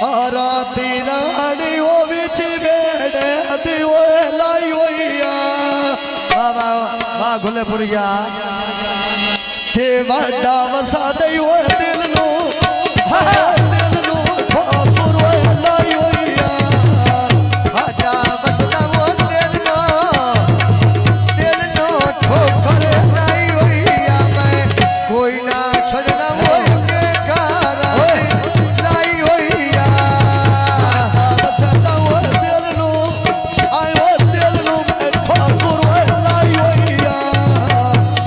आराती रानी वो बिच बेड़े दी वो लाई होइया वाह वाह वाह गुलेपुरिया ते वाडा वसा दई वो दिल नु दिल नु ठाकुर वो लाई होइया वाडा वसदा वो दिल नु ठोकर लाई होइया मैं कोई ना छड़ना वो के घर लाई होइया वसदा वो दिल नु आए वो दिल नु मैं ठाकुर वो लाई होइया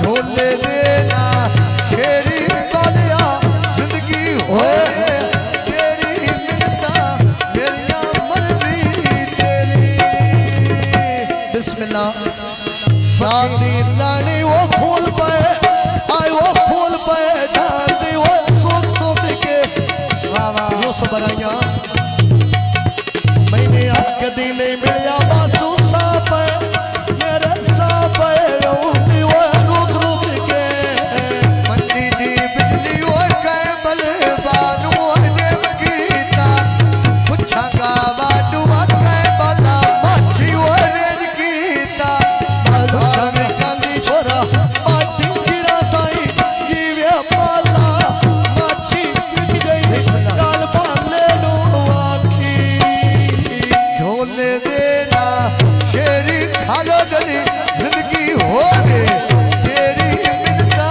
ढोले देना शेरी वालिया जिंदगी होए तेरी मिन्नता मेरी मर्जी तेरी बिस्मिल्लाह रानी रानी वो फूल पे आए वो फूल पे डाल दी वो सोख सोख के वाह वाह यो सब बनाया मैंने आग दी नहीं मिलिया बासु साफ है मेरे साफ है रोती वो रुक रुक के मंडी दी बिजली वो कैमल बानू देव कीता पुछा गावा डुआ कैमला माछी वो रेज कीता पुछा में चांदी छोरा पाटी चिरा ताई जीवे पाला माछी बिक गई गाल पाले नो आखी ढोले देना शेरी खालो गली जिंदगी होवे तेरी मिन्नता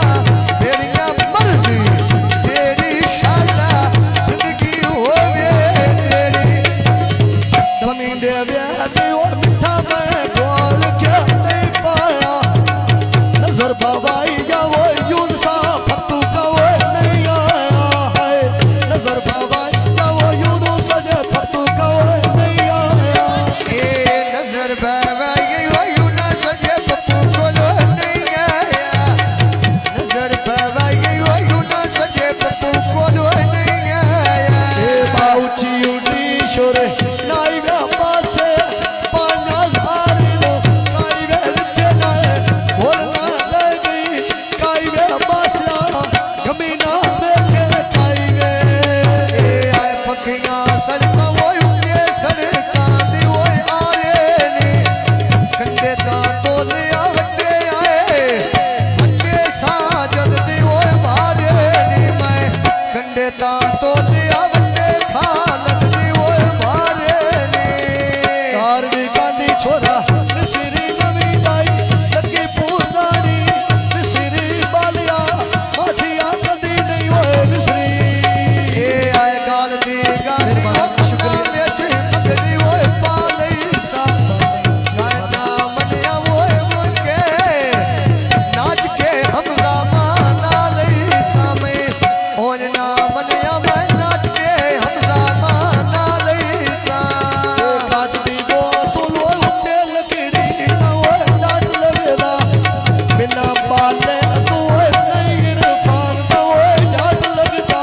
मेरी मर्जी तेरी शाला जिंदगी होवे तेरी जमीन दे व्याधी वो मिठा मैं बोल के नहीं पाया नजर बाबाई या वो यूनुसा फतू का वो नहीं आया है नजर बाबाई या वो यूनुसा जे फतू का वो नहीं आया ए नजर बाबाई वो यूनुसा जे फतू को नहीं आया नजर बाबाई वो यूनुसा जे फतू को नहीं आया ए बाउची उडी शोरे नाई वे पासे पाना धारी लो काई वे लिखे नाए बोलना लगी काई वे पासा कमीना बेके काई वे ए आए पकिया सड़का वो उंगे सड़का दी वो आरे नी कंडे दा तोले आवते आए हट्टे साजद दी वो मारे नी मैं कंडे दा तोले आवते खालत दी वो मारे नी कारवी कांदी छोरा निसिरी नवी गाई लगी पूर्णानी निसिरी बालिया माछिया कदी नहीं वो निसरी ए आए गाल दी गाली शुक्रिया बेच मगरी वो पाले सा गाना मनिया वो मुनके नाच के हमजा माना ले सामे ओन ना मनिया मैं नाच के हमजा माना ले सा काच दी बोतल वो उत्ते लकड़ी ना वो डाट लगदा बिना बाले तू नहीं इरफान दा वो डाट लगदा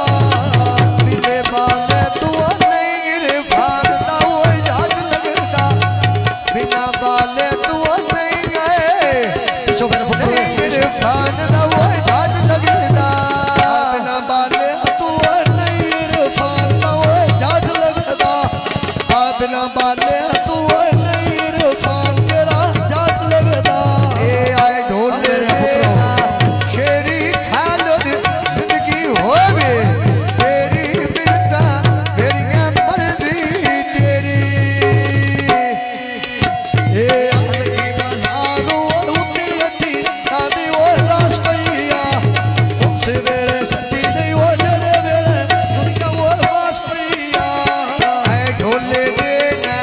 बिले बाले तू नहीं इरफान दा वो डाट लगदा बिना बाले तू नहीं गए सो मेरे पुत्र इरफान दा वो डाट लगदा बिना बाले तू नहीं इरफान दा वो डाट लगदा बिना बाले तू नहीं इरफान तेरा जाट लगदा ए आए ढोले शेरी खालद जिंदगी होवे तेरी मिन्नता मेरी मर्जी तेरी ए अलगी बाजारो उती अटी कादी वो रास पईया उस वेले सती नहीं वो जड़े वेले दुनिया वो वास पईया ए ढोले देना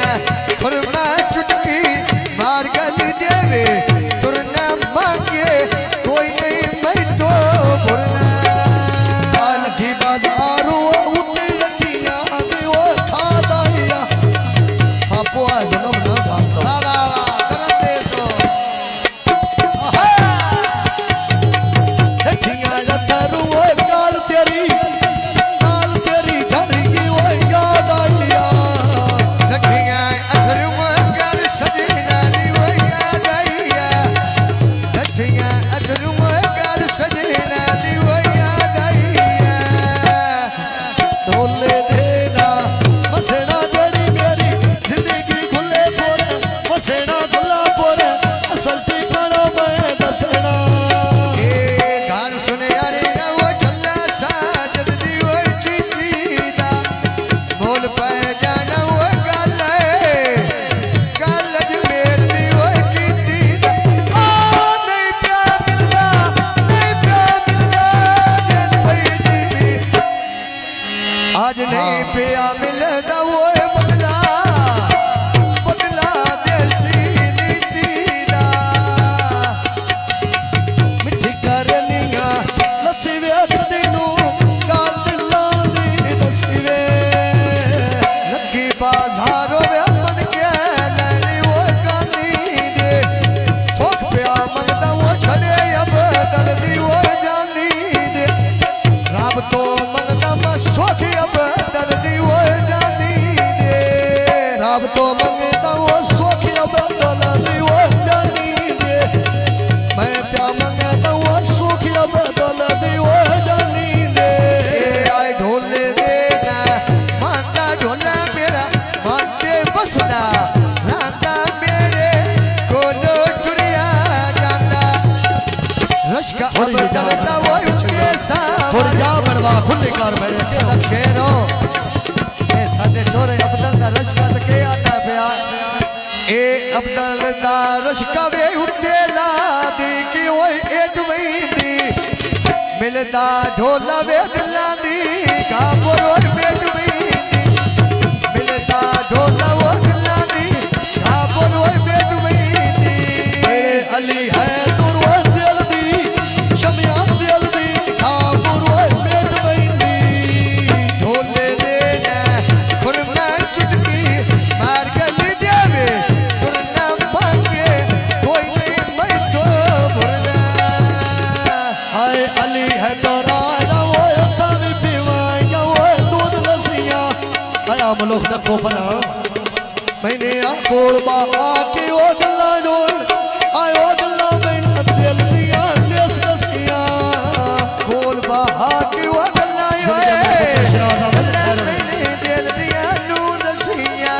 पिया मिलदा वो बदला बदला देसी नीति दा मिठी करनिया लस्सी वे कदी नू गाल दिलां दी दसी वे लगी बाजार वे बन के लैनी वो गानी दे सोख पिया मंगदा वो छड़े अब दर्दी वो जानी दे रब तो मंगदा बस सोख अब दर्दी वो जानी दे रब तो मंगदा वो सोख अब दर्दी वो जानी दे मैं प्या मंगदा वो सोख अब दर्दी वो जानी दे आए ढोले दे ना माता ढोला मेरा माते बसदा राता मेरे कोलो टुरिया जाता रश का अब जाता वो उठके थोड़ी जा बड़वा खुले कार मेरे के खेरो ए सादे छोरे अब्दुल दा रश का के आता पिया ए अब्दुल दा रश का वे उत्ते ला दी कि ओए एट वईंदी मिलदा ढोला वे दिला दी का बोरो बेट वईंदी मिलदा ढोला वो दिला दी का बोरो बेट वईंदी ए अली है दूर वो दिल दी शमिया दिल दी का बोरो बेट वईंदी ढोले दे ना खुन मैं चुटकी मार गली देवे तुरना मांगे कोई नहीं मैं तो भरना हाय अली है तोरा वो सावी पीवाएगा वो दूध लसिया आया मलोक दा कोपरा मैंने आ कोलबा आके ओ गल्ला जोड़ आयो गल्ला मैंने दिल दिया लेस दसिया कोलबा आके ओ गल्ला मैंने दिल दिया नू दसिया